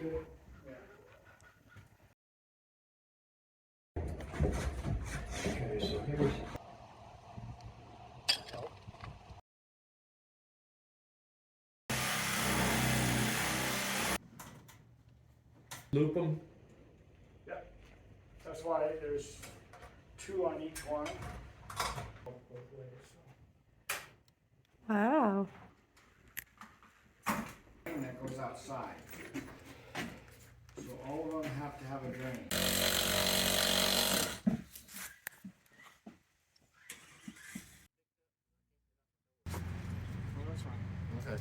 to it? Yeah. Okay, so here's. Loop them? Yeah. That's why there's 2 on each one. Wow. And that goes outside. So all of them have to have a drain. Oh, that's fine. Okay.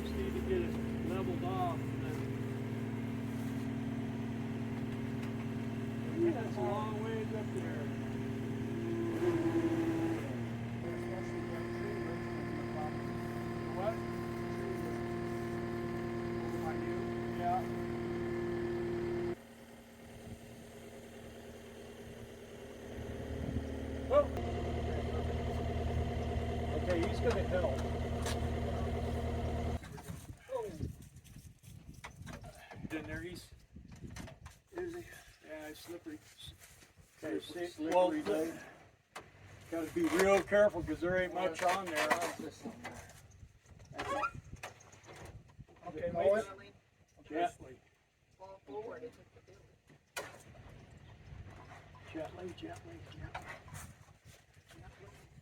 Just need to get it leveled off. And that's a long ways up there. What? Are you? Yeah. Whoa. Okay, he's gonna help. In there, is he? Yeah, it's slippery. Okay, slippery, well, got to be real careful because there ain't much on there. Okay, wait. Gently. Fall forward into the building. Gently, gently, gently.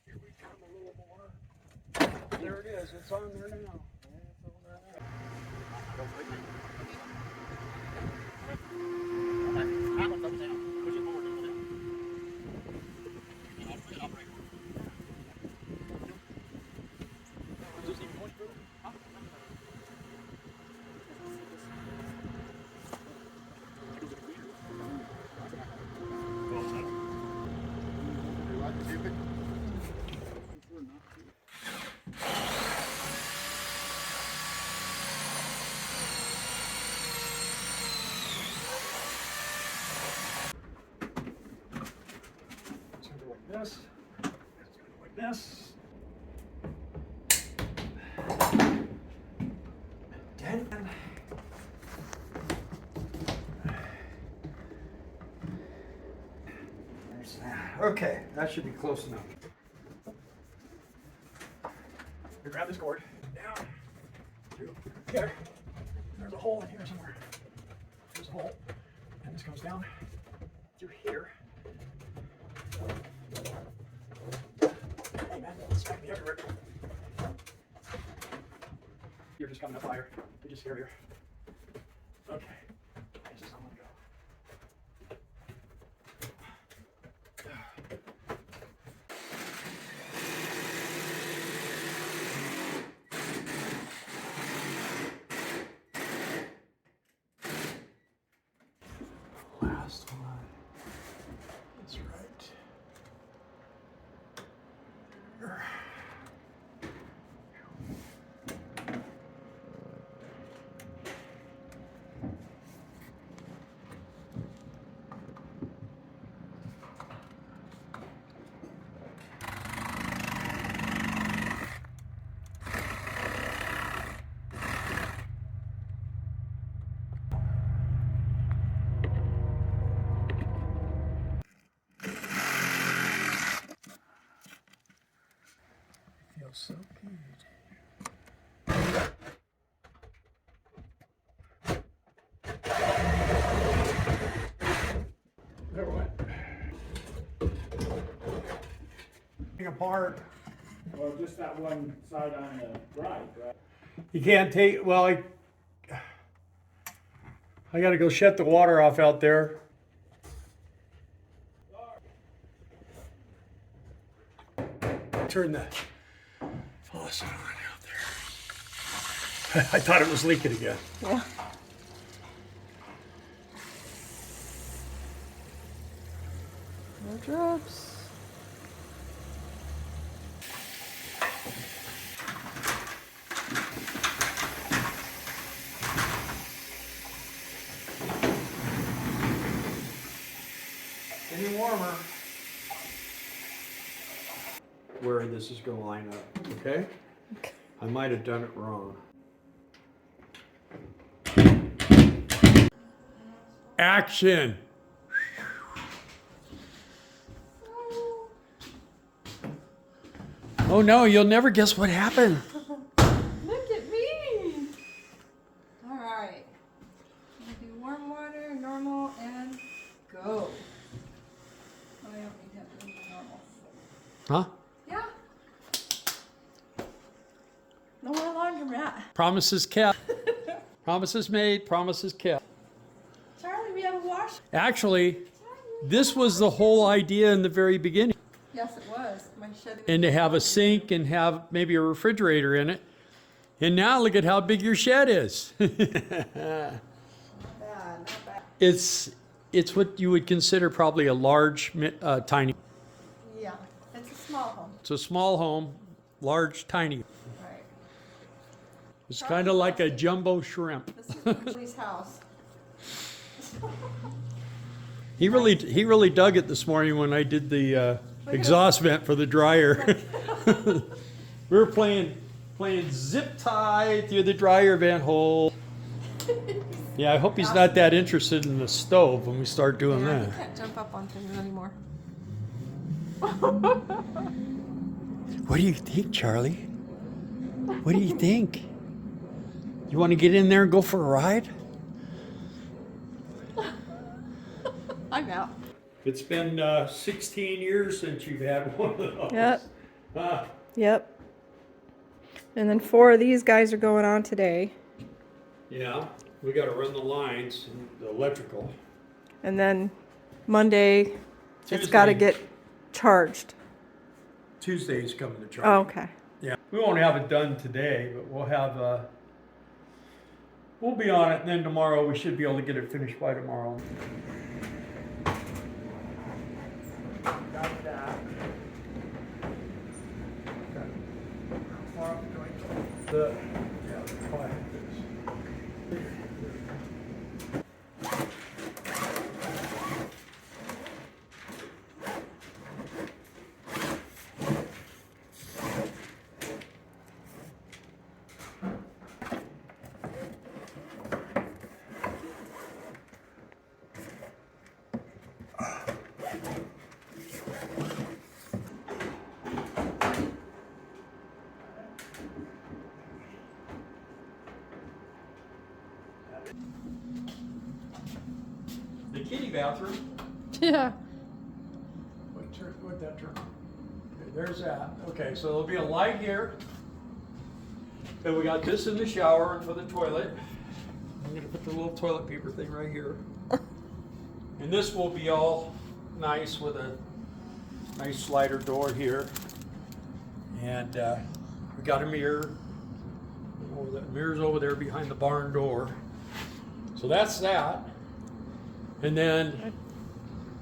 Here we come a little more. There it is. It's on there now. It's on there now. This. It's going like this. Then. Okay, that should be close enough. You grab this cord. Down. Through here. There's a hole in here somewhere. There's a hole. And this comes down through here. Hey man, smack me everywhere. You're just coming up higher. You're just here. Okay. This is how I'm gonna go. Last one. That's right. Here. Feels so good. There we went. Apart. Well, just that one side on the right, right? You can't take, well, I gotta go shut the water off out there. Turn the faucet on out there. I thought it was leaking again. Yeah. No drops. Any warmer? where this is gonna line up, okay? I might have done it wrong. Action! Oh no, you'll never guess what happened. Look at me. All right. I'm gonna do warm water, normal, and go. Oh, I don't need to have to do normal. Huh? Yeah. No more laundromat. Promises kept. Promises made, promises kept. Charlie, we have a wash. Actually, this was the whole idea in the very beginning. Yes, it was. My shed. And to have a sink and have maybe a refrigerator in it. And now look at how big your shed is. Not bad, not bad. It's what you would consider probably a large, tiny. Yeah, it's a small home. It's a small home, large, tiny. Right. It's kind of like a jumbo shrimp. This is Charlie's house. He really dug it this morning when I did the exhaust vent for the dryer. We were playing zip tie through the dryer vent hole. Yeah, I hope he's not that interested in the stove when we start doing Yeah, that. he can't jump up on things anymore. What do you think, Charlie? What do you think? You want to get in there and go for a ride? I'm out. It's been 16 years since you've had one of those. Yep. Huh. Yep. And then 4 of these guys are going on today. Yeah, we got to run the lines, the electrical. And then Monday, it's Tuesday. got to get charged. Tuesday's coming to charge. Oh, okay. Yeah, we won't have it done today, but we'll have. We'll be on it, and then tomorrow we should be able to get it finished by tomorrow. Got that. The quiet is. The kitty bathroom. Yeah. What'd that turn? Okay, there's that. Okay, so there'll be a light here. And we got this in the shower and for the toilet. I'm gonna put the little toilet paper thing right here. And this will be all nice with a nice slider door here. And we got a mirror. Oh, the mirror's over there behind the barn door. So that's that. And then,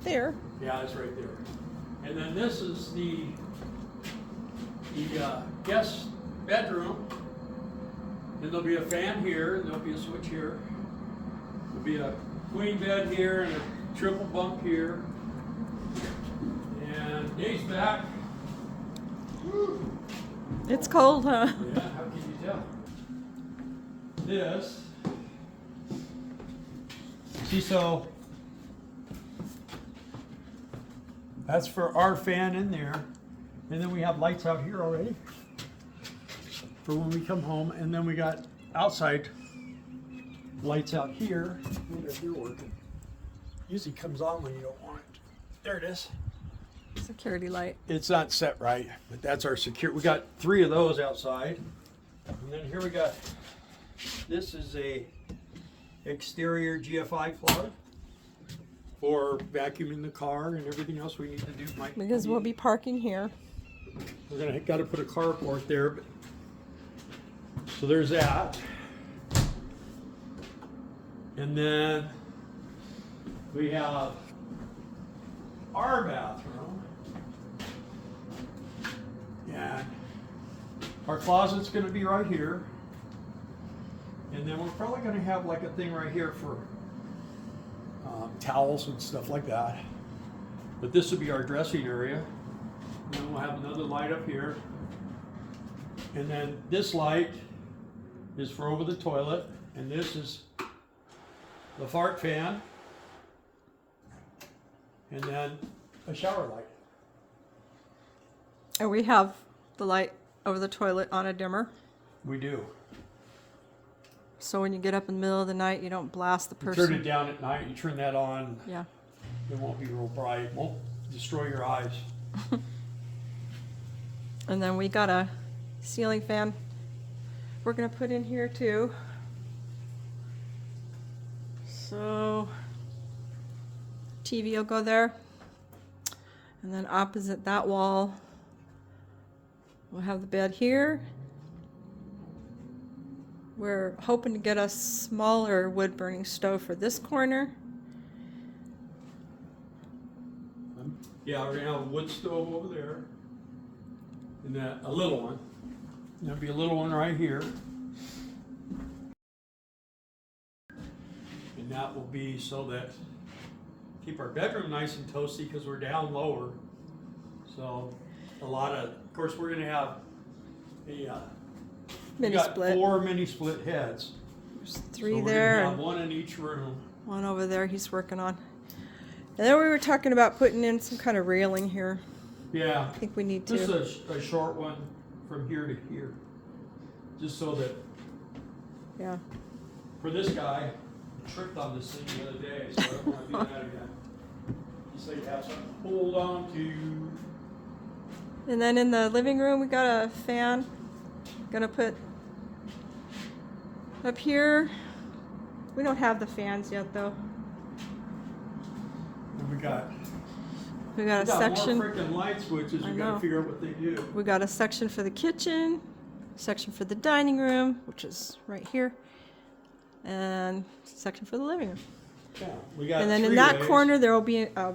There. yeah, it's right there. And then this is the guest bedroom. And there'll be a fan here, and there'll be a switch here. There'll be a queen bed here and a triple bunk here. And Dave's back. Woo. It's cold, huh? Yeah, how can you tell? This. See, so that's for our fan in there. And then we have lights out here already for when we come home. And then we got outside lights out here. Wonder if they're working. Usually comes on when you don't want it. There it is. Security light. It's not set right, but that's our secure. We got 3 of those outside. And then here we got, this is a exterior GFI plug for vacuuming the car and everything else we need to do. Because we'll be parking here. We're got to put a carport there. But, so there's that. And then we have our bathroom. And our closet's going to be right here. And then we're probably going to have like a thing right here for towels and stuff like that. But this will be our dressing area. And then we'll have another light up here. And then this light is for over the toilet, and this is the fart fan, and then a shower light. And we have the light over the toilet on a dimmer. We do. So when you get up in the middle of the night, you don't blast the You person. turn it down at night, you turn that on, Yeah. it won't be real bright, it won't destroy your eyes. And then we got a ceiling fan we're gonna put in here too. So TV will go there. And then opposite that wall, we'll have the bed here. We're hoping to get a smaller wood burning stove for this corner. Yeah, we're gonna have a wood stove over there, and then a little one. There'll be a little one right here. And that will be so that keep our bedroom nice and toasty because we're down lower. So of course we're gonna have we Mini got split. 4 mini split heads. There's So 3 we're there gonna have and one in each room. one over there he's working on. And then we were talking about putting in some kind of railing here. Yeah, I think we need just to. a short one from here to here. Just so that Yeah. for this guy, tripped on this thing the other day, so I don't want to do that again. Just so you have something to hold on to. And then in the living room, we got a fan. Gonna put up here. We don't have the fans yet, though. And we got We got a section. more freaking light switches. I We got know. to figure out what they do. We got a section for the kitchen, section for the dining room, which is right here, and section for the living room. Yeah, we got. And then in 3 that ways. corner, there will be a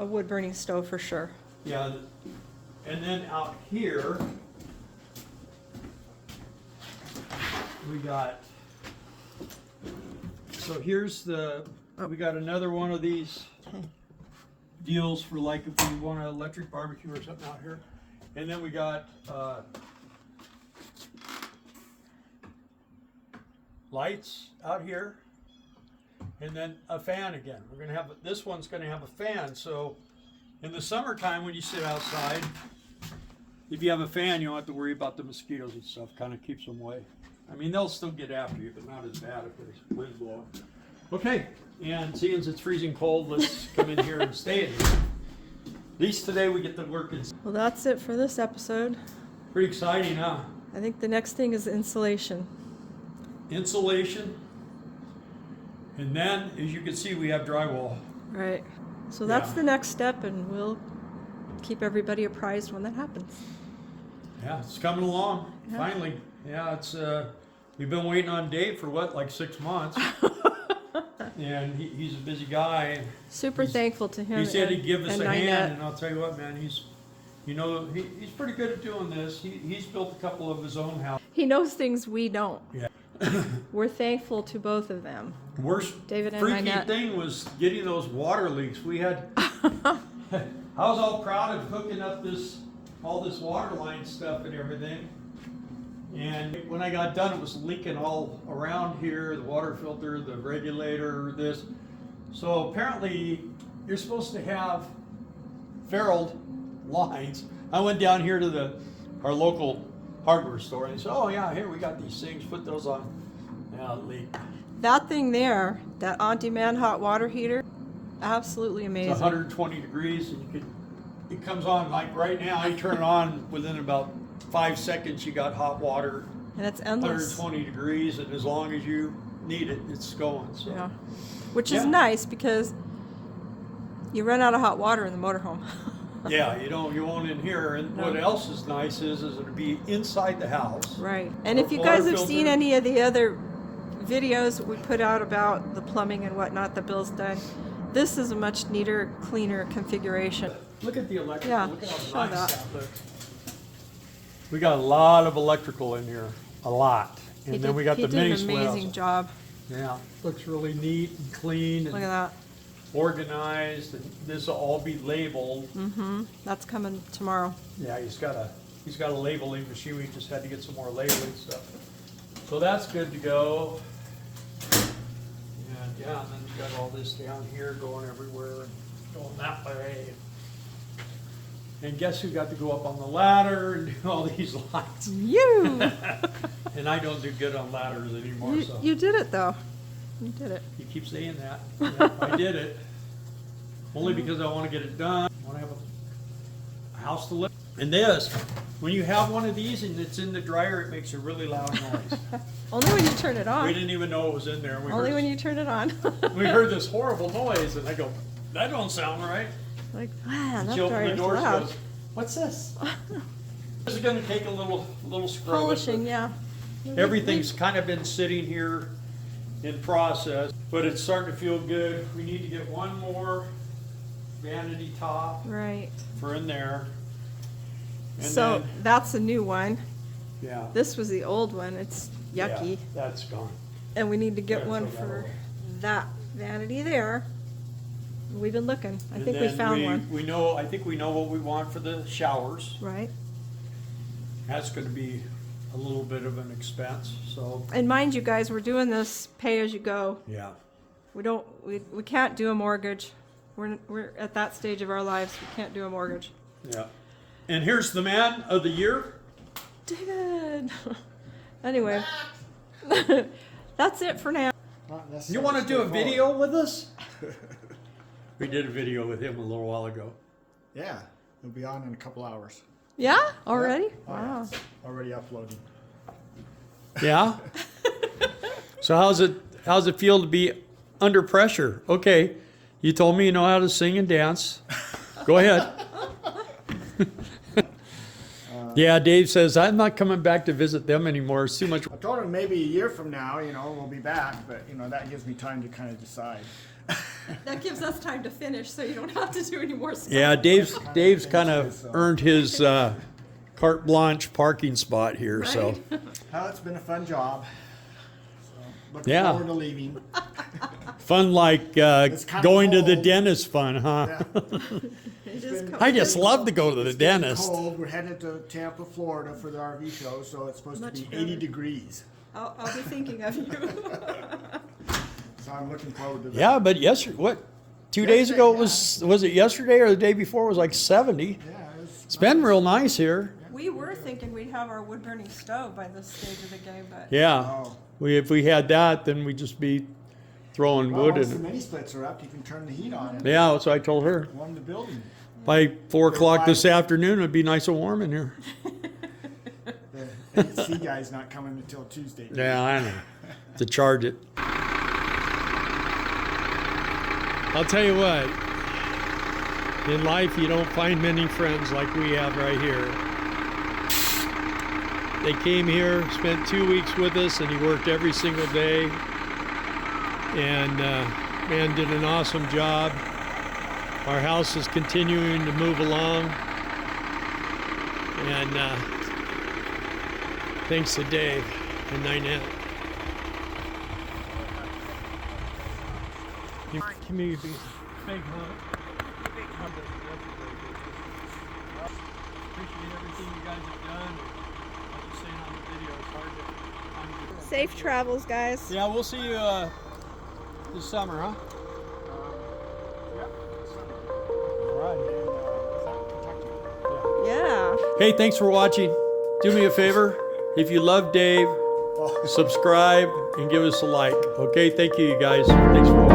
wood burning stove for sure. Yeah, and then out here, we got. So here's we got another one of these deals for like if we want an electric barbecue or something out here. And then we got lights out here. And then a fan again. We're gonna have, this one's gonna have a fan, so in the summertime when you sit outside, if you have a fan, you don't have to worry about the mosquitoes and stuff, kinda keeps them away. I mean, they'll still get after you, but not as bad if there's wind blowing. Okay, and seeing as it's freezing cold, let's come in here and stay in here. At least today we get to work in. Well, that's it for this episode. Pretty exciting, huh? I think the next thing is insulation. Insulation. And then, as you can see, we have drywall. Right. So that's Yeah. the next step, and we'll keep everybody apprised when that happens. Yeah, it's coming along, Yeah. finally. Yeah, it's, we've been waiting on Dave for what, like 6 months? And he's a busy guy. And Super thankful to him. he said and- he'd give us and a Ninette. hand, and I'll tell you what, man, he's pretty good at doing this. He's built a couple of his own houses. He knows things we don't. Yeah. We're thankful to both of them. Worst David and freaky Ninette. thing was getting those water leaks. We had, I was all proud of hooking up all this water line stuff and everything. And when I got done, it was leaking all around here, the water filter, the regulator, this. So apparently you're supposed to have ferruled lines. I went down here to our local hardware store and they said, oh yeah, here we got these things, put those on. Yeah, it leaked. That thing there, that on-demand hot water heater, absolutely amazing. It's 120 degrees and it comes on like right now, you turn it on within about 5 seconds, you got hot water, And it's endless. 120 degrees, and as long as you need it, it's going. So. Yeah. Which is Yeah. nice because you run out of hot water in the motorhome. Yeah, you won't in here. And No. what else is nice is it'll be inside the house. Right. And if you Water guys have filter. seen any of the other videos we put out about the plumbing and whatnot that Bill's done, this is a much neater, cleaner configuration. Look at the electrical. Yeah, Look how show nice that. that looks. We got a lot of electrical in here, a lot. And then we got the mini He did an splits. amazing job. Yeah, looks really neat and clean. Look And at that. organized, and this will all be labeled. That's coming tomorrow. Yeah, he's got a labeling machine, we just had to get some more labeling stuff. So that's good to go. And yeah, and then you got all this down here going everywhere, and going that way. And guess who got to go up on the ladder and do all these lights? You! And I don't do good on ladders anymore, so. You did it though. You did it. You keep saying that. Yeah, I did it. Only because I want to get it done. I want to have a house to live. And this, when you have one of these and it's in the dryer, it makes a really loud noise. Only when you turn it on. We didn't even know it was in there. We Only heard, when you turn it on. we heard this horrible noise, and I go, that don't sound right. Like, man, And that she opened the dryer's door, she loud. goes, what's this? This is going to take a little scrub. Polishing, yeah. Everything's kind of been sitting here in process, but it's starting to feel good. We need to get one more vanity top Right. for in there. And So then, that's a new one. yeah. This was the old one. It's yucky. Yeah, that's gone. And we need to get Yeah, one throw that for away. that vanity there. We've been looking. I And think we then found one. We know, I think we know what we want for the showers. Right. That's gonna be a little bit of an expense, so, And mind you guys, we're doing this pay as you go. yeah. We can't do a mortgage. We're at that stage of our lives. We can't do a mortgage. Yeah. And here's the man of the year. David. Anyway. That's it for now. Not You necessarily wanna do a straightforward. video with us? We did a video with him a little while ago. Yeah, it'll be on in a couple hours. Yeah? Already? Oh, yeah, Wow. it's already uploading. Yeah? So how's it feel to be under pressure? Okay, you told me you know how to sing and dance. Go ahead. Yeah, Dave says, I'm not coming back to visit them anymore. It's too much. I told him maybe a year from now, we'll be back, but that gives me time to kind of decide. That gives us time to finish so you don't have to do any more stuff. Yeah, Dave's kind of So- earned his carte blanche parking spot here, so. Right? Well, it's been a fun job. So, looking Yeah. forward to leaving. Fun like kinda going to the cold. dentist fun, huh? Yeah. It is cold. I just love to go to the It's getting dentist. cold. We're headed to Tampa, Florida for the RV show, so it's supposed Much to be better. 80 degrees. I'll be thinking of you. So I'm looking forward to that. Yeah, but yesterday, what, 2 days ago, it was it yesterday or the day before, it was like 70. Yeah, It's been real nice here. We were thinking we'd have our wood burning stove by this stage of the game, but Yeah, Oh. if we had that, then we'd just be throwing Well, wood once the in. mini splits are up, you can turn the heat on and Yeah, that's what I told her. warm the building. By 4 o'clock this afternoon, it'd be nice and warm in here. The AC guy's not coming until Tuesday. Yeah, I know. To charge it. I'll tell you what. In life, you don't find many friends like we have right here. They came here, spent 2 weeks with us, and he worked every single day. And man did an awesome job. Our house is continuing to move along. And thanks to Dave and Ninette. Give me a big hug. Appreciate everything you guys have done. Like I saying on the video, it's hard to safe travels, guys. Yeah, we'll see you this summer, huh? All right. Yeah. Hey, thanks for watching. Do me a favor. If you love Dave, subscribe and give us a like. Okay, thank you, you guys. Thanks for watching.